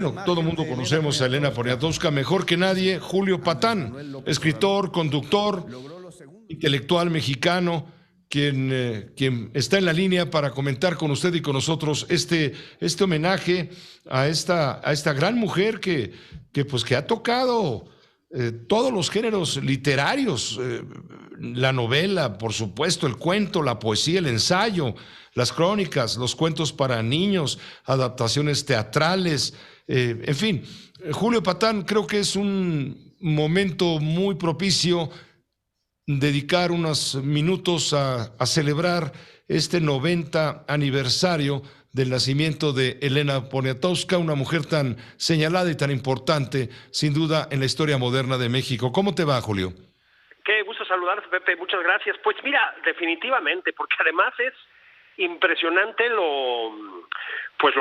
Bueno, todo el mundo conocemos a Elena Poniatowska mejor que nadie. Julio Patán, escritor, conductor, intelectual mexicano, quien está en la línea para comentar con usted y con nosotros este homenaje a esta gran mujer que ha tocado todos los géneros literarios, la novela, por supuesto, el cuento, la poesía, el ensayo, las crónicas, los cuentos para niños, adaptaciones teatrales, en fin. Julio Patán, creo que es un momento muy propicio dedicar unos minutos a celebrar este 90 aniversario del nacimiento de Elena Poniatowska, una mujer tan señalada y tan importante, sin duda, en la historia moderna de México. ¿Cómo te va, Julio? Qué gusto saludarte, Pepe, muchas gracias. Pues mira, definitivamente, porque además es impresionante lo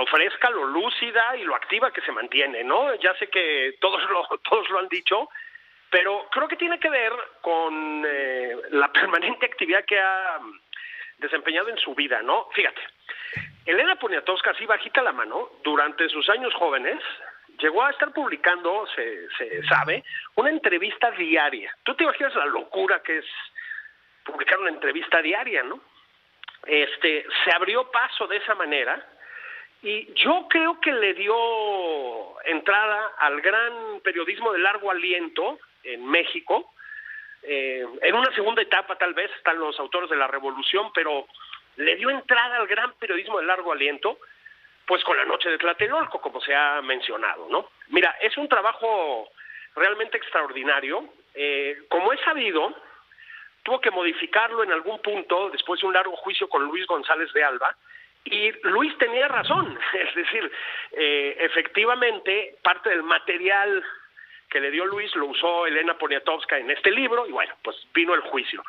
fresca, lo lúcida y lo activa que se mantiene, ¿no? Ya sé que todos lo han dicho, pero creo que tiene que ver con la permanente actividad que ha desempeñado en su vida, ¿no? Fíjate, Elena Poniatowska, así bajita la mano, durante sus años jóvenes, llegó a estar publicando, se sabe, una entrevista diaria. ¿Tú te imaginas la locura que es publicar una entrevista diaria, no? Se abrió paso de esa manera y yo creo que le dio entrada al gran periodismo de largo aliento en México. En una segunda etapa tal vez están los autores de la Revolución, pero le dio entrada al gran periodismo de largo aliento, pues con La Noche de Tlatelolco, como se ha mencionado, ¿no? Mira, es un trabajo realmente extraordinario. Como es sabido, tuvo que modificarlo en algún punto después de un largo juicio con Luis González de Alba, y Luis tenía razón, es decir, efectivamente parte del material que le dio Luis lo usó Elena Poniatowska en este libro, y bueno, pues vino el juicio.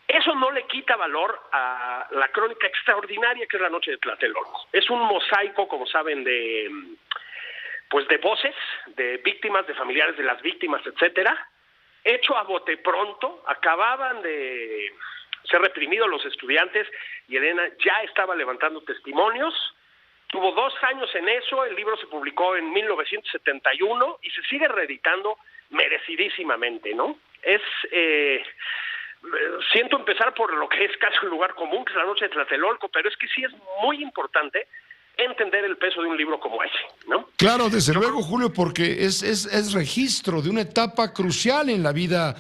Eso no le quita valor a la crónica extraordinaria que es La Noche de Tlatelolco. Es un mosaico, como saben, de voces, de víctimas, de familiares de las víctimas, etcétera, hecho a bote pronto. Acababan de ser reprimidos los estudiantes y Elena ya estaba levantando testimonios. Tuvo 2 años en eso, el libro se publicó en 1971 y se sigue reeditando merecidísimamente, ¿no? Siento empezar por lo que es casi un lugar común, que es La Noche de Tlatelolco, pero es que sí es muy importante entender el peso de un libro como ese, ¿no? Claro, desde luego, Julio, porque es registro de una etapa crucial en la vida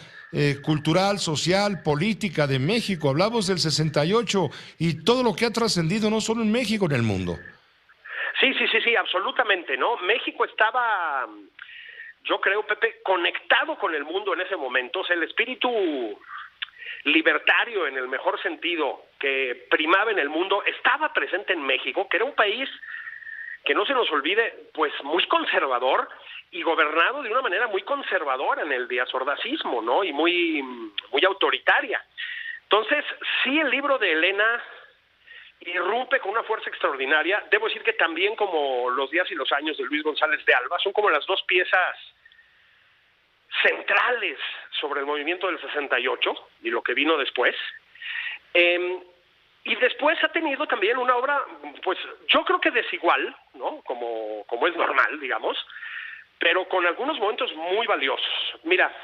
cultural, social, política de México. Hablamos del 68 y todo lo que ha trascendido no solo en México, en el mundo. Sí, absolutamente, ¿no? México estaba, yo creo, Pepe, conectado con el mundo en ese momento. O sea, el espíritu libertario, en el mejor sentido, que primaba en el mundo, estaba presente en México, que era un país, que no se nos olvide, pues muy conservador y gobernado de una manera muy conservadora en el diazordacismo, ¿no? Y muy autoritaria. Entonces, sí, el libro de Elena irrumpe con una fuerza extraordinaria. Debo decir que también, como Los días y los años de Luis González de Alba, son como las dos piezas centrales sobre el movimiento del 68 y lo que vino después. Y después ha tenido también una obra, pues yo creo que desigual, ¿no? Como es normal, digamos, pero con algunos momentos muy valiosos. Mira,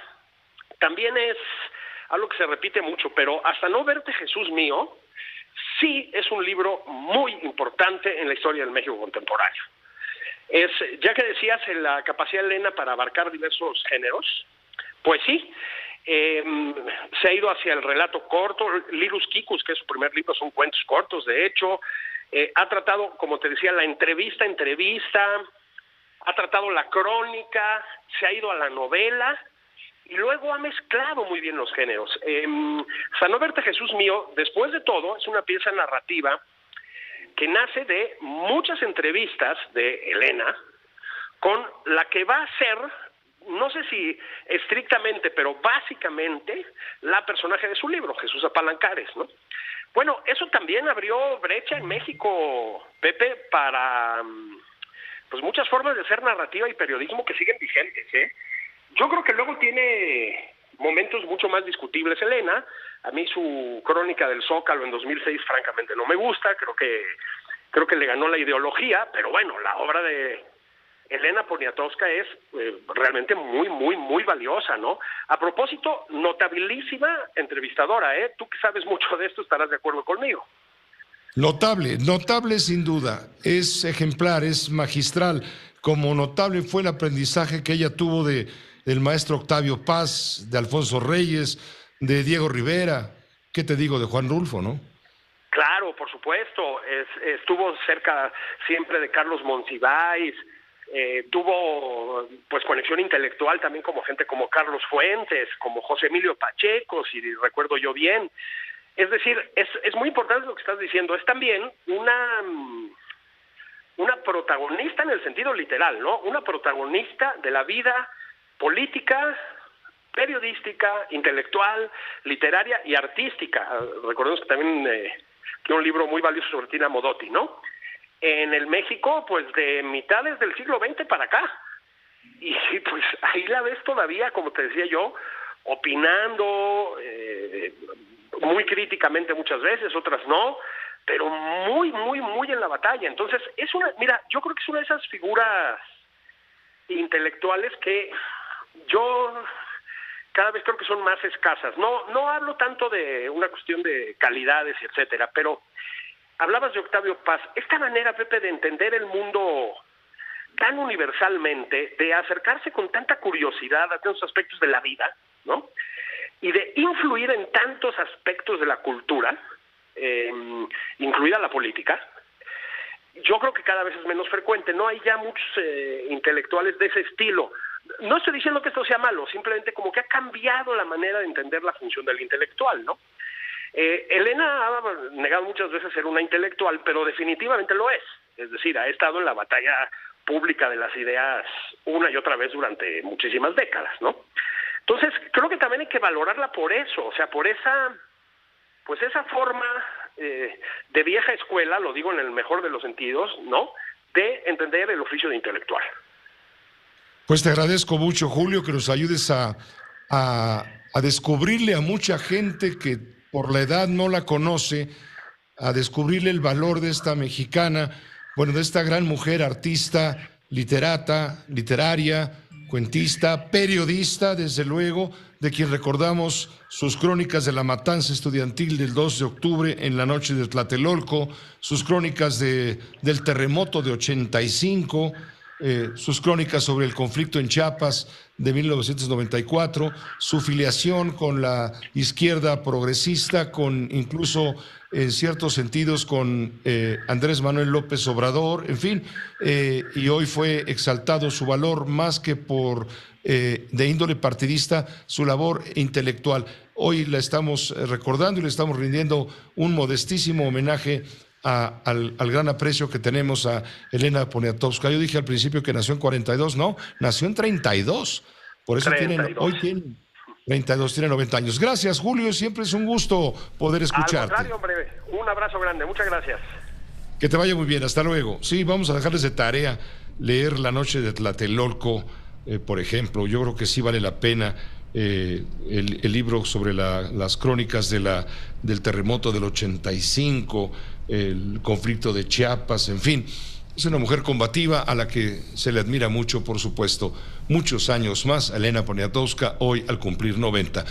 también es algo que se repite mucho, pero Hasta no verte, Jesús mío, sí es un libro muy importante en la historia del México contemporáneo. Ya que decías la capacidad de Elena para abarcar diversos géneros, pues sí, se ha ido hacia el relato corto. Lirus Kikus, que es su primer libro, son cuentos cortos, de hecho. Ha tratado, como te decía, la entrevista, ha tratado la crónica, se ha ido a la novela, y luego ha mezclado muy bien los géneros. Hasta no verte, Jesús mío, después de todo, es una pieza narrativa que nace de muchas entrevistas de Elena con la que va a ser, no sé si estrictamente, pero básicamente, la personaje de su libro, Jesús Apalancares, ¿no? Bueno, eso también abrió brecha en México, Pepe, para pues muchas formas de hacer narrativa y periodismo que siguen vigentes, ¿eh? Yo creo que luego tiene momentos mucho más discutibles Elena. A mí su crónica del Zócalo en 2006 francamente no me gusta, creo que le ganó la ideología, pero bueno, la obra de Elena Poniatowska es realmente muy, muy, muy valiosa, ¿no? A propósito, notabilísima entrevistadora, ¿eh? Tú que sabes mucho de esto estarás de acuerdo conmigo. Notable, notable sin duda, es ejemplar, es magistral, como notable fue el aprendizaje que ella tuvo del maestro Octavio Paz, de Alfonso Reyes, de Diego Rivera, ¿qué te digo? De Juan Rulfo, ¿no? Claro, por supuesto, estuvo cerca siempre de Carlos Monsiváis, tuvo pues conexión intelectual también como gente como Carlos Fuentes, como José Emilio Pacheco, si recuerdo yo bien. Es decir, es muy importante lo que estás diciendo, es también una protagonista en el sentido literal, ¿no? Una protagonista de la vida política, periodística, intelectual, literaria y artística. Recordemos que también tiene un libro muy valioso sobre Tina Modotti, ¿no? En el México, pues de mitades del siglo XX para acá. Y pues ahí la ves todavía, como te decía yo, opinando muy críticamente muchas veces, otras no, pero muy, muy, muy en la batalla. Entonces, yo creo que es una de esas figuras intelectuales que yo cada vez creo que son más escasas. No hablo tanto de una cuestión de calidades, etcétera, pero hablabas de Octavio Paz. Esta manera, Pepe, de entender el mundo tan universalmente, de acercarse con tanta curiosidad a tantos aspectos de la vida, ¿no? Y de influir en tantos aspectos de la cultura, incluida la política, yo creo que cada vez es menos frecuente. No hay ya muchos intelectuales de ese estilo. No estoy diciendo que esto sea malo, simplemente como que ha cambiado la manera de entender la función del intelectual, ¿no? Elena ha negado muchas veces ser una intelectual, pero definitivamente lo es. Es decir, ha estado en la batalla pública de las ideas una y otra vez durante muchísimas décadas, ¿no? Entonces, creo que también hay que valorarla por eso, o sea, por esa forma de vieja escuela, lo digo en el mejor de los sentidos, ¿no?, de entender el oficio de intelectual. Pues te agradezco mucho, Julio, que nos ayudes a descubrirle a mucha gente que por la edad no la conoce, a descubrirle el valor de esta mexicana, bueno, de esta gran mujer artista, literaria, cuentista, periodista, desde luego, de quien recordamos sus crónicas de la matanza estudiantil del 2 de octubre en la noche de Tlatelolco, sus crónicas del terremoto de 85, sus crónicas sobre el conflicto en Chiapas de 1994, su filiación con la izquierda progresista, con incluso en ciertos sentidos con Andrés Manuel López Obrador, en fin, y hoy fue exaltado su valor más que por de índole partidista, su labor intelectual. Hoy la estamos recordando y le estamos rindiendo un modestísimo homenaje al gran aprecio que tenemos a Elena Poniatowska. Yo dije al principio que nació en 42, no, nació en 32. Por eso 32. Hoy tiene 32, tiene 90 años. Gracias, Julio, siempre es un gusto poder escucharte. Al contrario, hombre, un abrazo grande, muchas gracias. Que te vaya muy bien, hasta luego. Sí, vamos a dejarles de tarea leer La noche de Tlatelolco, por ejemplo. Yo creo que sí vale la pena el libro sobre las crónicas del terremoto del 85, el conflicto de Chiapas, en fin. Es una mujer combativa a la que se le admira mucho, por supuesto. Muchos años más, Elena Poniatowska, hoy al cumplir 90.